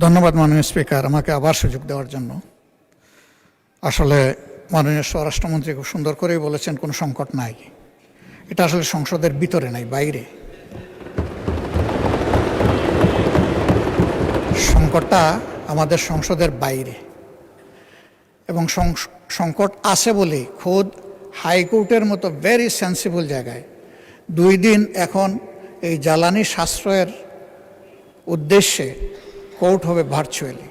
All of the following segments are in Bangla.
ধন্যবাদ মাননীয় স্পিকার, আমাকে আবার সুযোগ দেওয়ার জন্য। আসলে মাননীয় স্বরাষ্ট্রমন্ত্রী খুব সুন্দর করেই বলেছেন কোনো সংকট নাই। এটা আসলে সংসদের ভিতরে নাই, বাইরে। সংকটটা আমাদের সংসদের বাইরে, এবং সংকট আছে বলেই খোদ হাইকোর্টের মতো ভেরি সেন্সিবল জায়গায় 2 দিন এখন এই জ্বালানি সাশ্রয়ের উদ্দেশ্যে কোর্ট হবে ভার্চুয়ালি।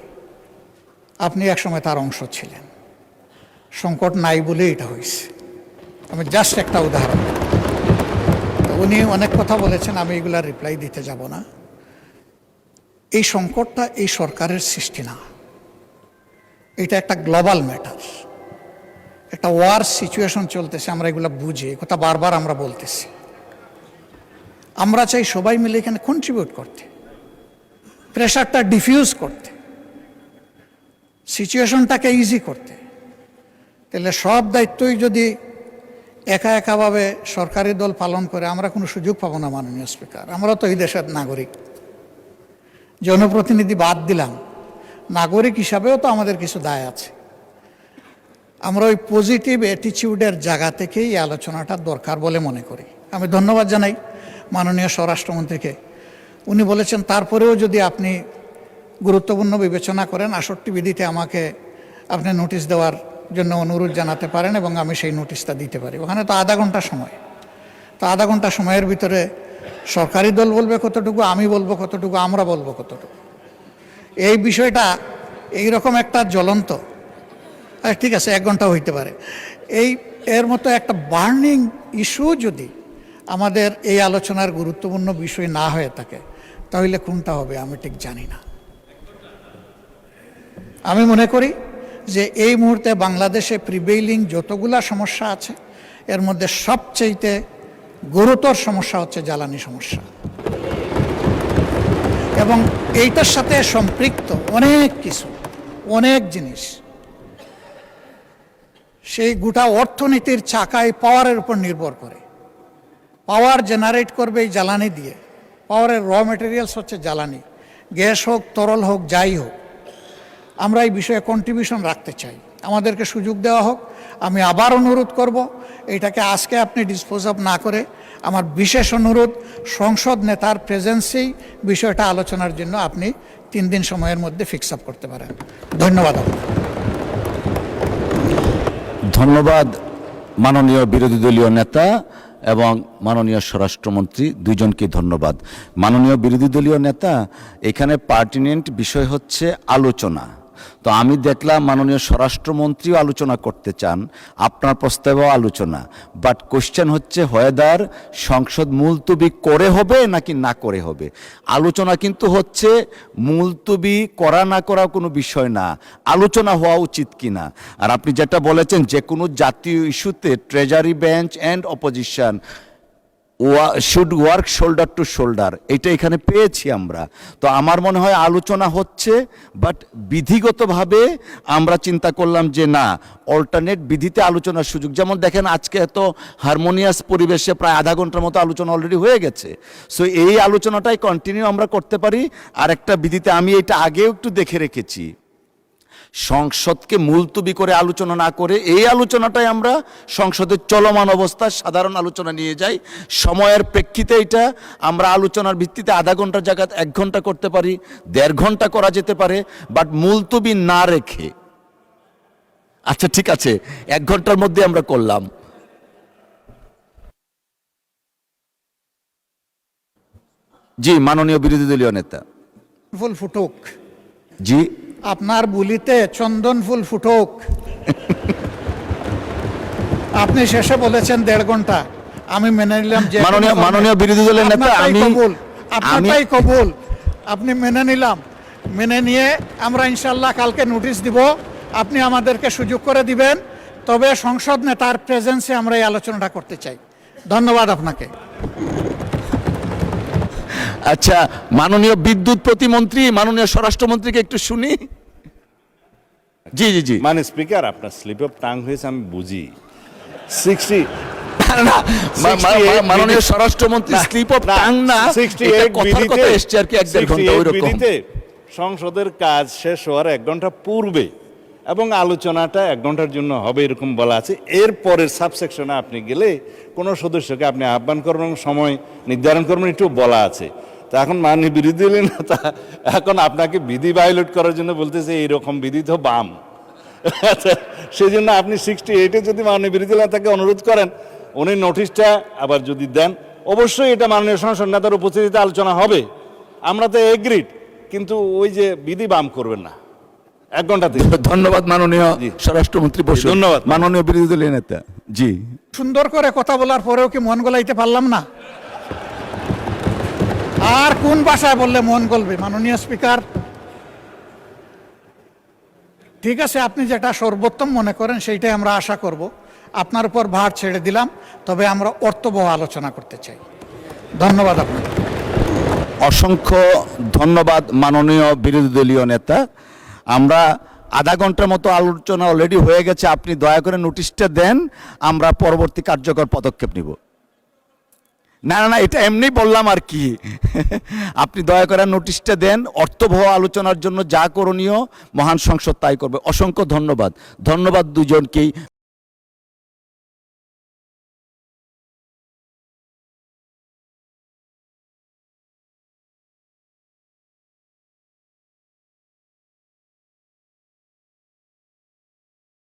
আপনি একসময় তার অংশ ছিলেন। সংকট নাই বলে এটা হয়েছে। আমি জাস্ট একটা উদাহরণ। উনি অনেক কথা বলেছেন, আমি এগুলার রিপ্লাই দিতে যাব না। এই সংকটটা এই সরকারের সৃষ্টি না, এটা একটা গ্লোবাল ম্যাটার। একটা ওয়ার সিচুয়েশন চলতেছে, আমরা এগুলো বুঝি, কথা বারবার আমরা বলতেছি। আমরা চাই সবাই মিলে এখানে কন্ট্রিবিউট করতে, প্রেশারটা ডিফিউজ করতে, সিচুয়েশনটাকে ইজি করতে। তাহলে সব দায়িত্বই যদি একা একাভাবে সরকারি দল পালন করে, আমরা কোনো সুযোগ পাবো না মাননীয় স্পিকার। আমরা তো এই দেশের নাগরিক, জনপ্রতিনিধি বাদ দিলাম, নাগরিক হিসাবেও তো আমাদের কিছু দায় আছে। আমরা ওই পজিটিভ অ্যাটিটিউডের জায়গা থেকেই এই আলোচনাটা দরকার বলে মনে করি। আমি ধন্যবাদ জানাই মাননীয় স্বরাষ্ট্রমন্ত্রীকে। উনি বলেছেন তারপরেও যদি আপনি গুরুত্বপূর্ণ বিবেচনা করেন, ৬৮ বিধিতে আমাকে আপনি নোটিশ দেওয়ার জন্য অনুরোধ জানাতে পারেন এবং আমি সেই নোটিশটা দিতে পারি। ওখানে তো আধা ঘন্টা সময়। তো আধা ঘন্টা সময়ের ভিতরে সরকারি দল বলবে কতটুকু, আমি বলবো কতটুকু, আমরা বলবো কতটুকু। এই বিষয়টা এইরকম একটা জ্বলন্ত, ঠিক আছে 1 ঘন্টা হইতে পারে, এর মতো একটা বার্নিং ইস্যু যদি আমাদের এই আলোচনার গুরুত্বপূর্ণ বিষয় না হয়ে থাকে, তাহলে কোনটা হবে আমি ঠিক জানি না। আমি মনে করি যে এই মুহূর্তে বাংলাদেশে প্রিভেইলিং যতগুলা সমস্যা আছে, এর মধ্যে সবচেয়ে গুরুতর সমস্যা হচ্ছে জ্বালানি সমস্যা, এবং এইটার সাথে সম্পৃক্ত অনেক কিছু, অনেক জিনিস। সেই গোটা অর্থনীতির চাকায় পাওয়ারের উপর নির্ভর করে। পাওয়ার জেনারেট করবে এই জ্বালানি দিয়ে। পাওয়ারের র মেটেরিয়ালস হচ্ছে জ্বালানি, গ্যাস হোক, তরল হোক, যাই হোক। আমরা এই বিষয়ে কন্ট্রিবিউশন রাখতে চাই, আমাদেরকে সুযোগ দেওয়া হোক। আমি আবার অনুরোধ করব, এটাকে আজকে আপনি ডিসপোজ অফ না করে, আমার বিশেষ অনুরোধ, সংসদ নেতার প্রেজেন্সেই বিষয়টা আলোচনার জন্য আপনি 3 দিন সময়ের মধ্যে ফিক্স আপ করতে পারেন। ধন্যবাদ আপনাকে। ধন্যবাদ মাননীয় বিরোধী দলীয় নেতা এবং মাননীয় স্বরাষ্ট্রমন্ত্রী, দুইজনকে ধন্যবাদ। মাননীয় বিরোধী দলীয় নেতা, এখানে পার্টিনেন্ট বিষয় হচ্ছে আলোচনা। তো আমি দেখলাম মাননীয় স্বরাষ্ট্রমন্ত্রীও আলোচনা করতে চান, আপনার প্রস্তাবেও আলোচনা, বাট কোশ্চেন হচ্ছে হোয়েদার সংসদ মুলতবি করে হবে নাকি না করে হবে। আলোচনা কিন্তু হচ্ছে মুলতবি করা না করা কোনো বিষয় না, আলোচনা হওয়া উচিত কিনা। আর আপনি যেটা বলেছেন, যে কোনো জাতীয় ইস্যুতে treasury bench and opposition should work shoulder two shoulder, এটা এখানে পেয়েছি আমরা। তো আমার মনে হয় আলোচনা হচ্ছে, বাট বিধিগতভাবে আমরা চিন্তা করলাম যে না, অল্টারনেট বিধিতে আলোচনার সুযোগ। যেমন দেখেন, আজকে এত হারমোনিয়াস পরিবেশে প্রায় আধা ঘন্টার মতো আলোচনা অলরেডি হয়ে গেছে। সো এই আলোচনাটাই কন্টিনিউ আমরা করতে পারি। আর একটা বিধিতে আমি এটা আগেও একটু দেখে রেখেছি, সংসদকে মুলতবি করে আলোচনা না করে এই আলোচনাটাই আমরা সংসদের চলমান অবস্থায় সাধারণ আলোচনা নিয়ে যাই। সময়ের প্রেক্ষিতে এটা আমরা আলোচনার ভিত্তিতে আধা ঘন্টার জায়গায় 1 ঘন্টা করতে পারি, 1.5 ঘন্টা করা যেতে পারে, বাট মুলতবি না রেখে। আচ্ছা ঠিক আছে, 1 ঘন্টার মধ্যে আমরা করলাম। জি মাননীয় বিরোধী দলীয় নেতা। ফুল ফুটুক। জি, আপনার বুলিতে চন্দন ফুল ফুটুক। আপনি শেষে বলেছেন 1.5 ঘন্টা, আমি মেনে নিলাম যে মাননীয় বিরোধী দলের নেতা, আপনারটাই কবুল, আপনি মেনে নিলাম। মেনে নিয়ে আমরা ইনশাল্লাহ কালকে নোটিশ দিব, আপনি আমাদেরকে সুযোগ করে দিবেন। তবে সংসদ নেতার প্রেজেন্সে আমরা এই আলোচনাটা করতে চাই। ধন্যবাদ আপনাকে। আচ্ছা, মাননীয় বিদ্যুৎ প্রতিমন্ত্রী, মাননীয় স্বরাষ্ট্রমন্ত্রীকে একটু শুনি। জি জি জি। মানে স্পিকার, আপনার স্লিপ অফ টাং হয়েছে আমি বুঝি। 60 মাননীয় স্বরাষ্ট্রমন্ত্রী স্লিপ অফ টাং না, 68 কথার কথা এসছে আর কি, 1.5 ঘন্টা ওইরকম। সংসদের কাজ শেষ হওয়ার 1 ঘন্টা পূর্বে এবং আলোচনাটা 1 ঘন্টার জন্য হবে এরকম বলা আছে। এর পরের সাবসেকশনে আপনি গেলে কোনো সদস্যকে আপনি আহ্বান করবেন এবং সময় নির্ধারণ করবেন, একটু বলা আছে। তো এখন মাননীয় বিরোধী দলীয় নেতা এখন আপনাকে বিধি ভায়োলেট করার জন্য বলতেছে এইরকম বিধি তো বাম। সেই জন্য আপনি 68-এ যদি মাননীয় বিরোধী দলীয় নেতাকে অনুরোধ করেন, উনি নোটিশটা আবার যদি দেন, অবশ্যই এটা মাননীয় সংসদ নেতার উপস্থিতিতে আলোচনা হবে। আমরা তো এগ্রিড, কিন্তু ওই যে বিধি বাম করবেন না 1 ঘন্টাতে। ধন্যবাদ মাননীয় জি। স্বরাষ্ট্রমন্ত্রী বসু। ধন্যবাদ। মাননীয় বিরোধী দলীয় নেতা। জি, সুন্দর করে কথা বলার পরেও কি মন গলাইতে পারলাম না? আর কোন ভাষায় বললে মন গলবে মাননীয় স্পিকার? ঠিক আছে, আপনি যেটা সর্বোত্তম মনে করেন সেইটাই আমরা আশা করব। আপনার উপর ভার ছেড়ে দিলাম, তবে আমরা অর্থবহ আলোচনা করতে চাই। ধন্যবাদ আপনাকে। অসংখ্য ধন্যবাদ মাননীয় বিরোধী দলীয় নেতা। আমরা আধা ঘন্টার মতো আলোচনা অলরেডি হয়ে গেছে। আপনি দয়া করে নোটিশটা দেন, আমরা পরবর্তী কার্যকর পদক্ষেপ নিব। না না না, এটা এমনি বললাম আর কি। আপনি দয়া করে নোটিশটা দেন, অর্থবহ আলোচনার জন্য যা করণীয় মহান সংসদ তাই করবে। অসংখ্য ধন্যবাদ। ধন্যবাদ দুজনকেই।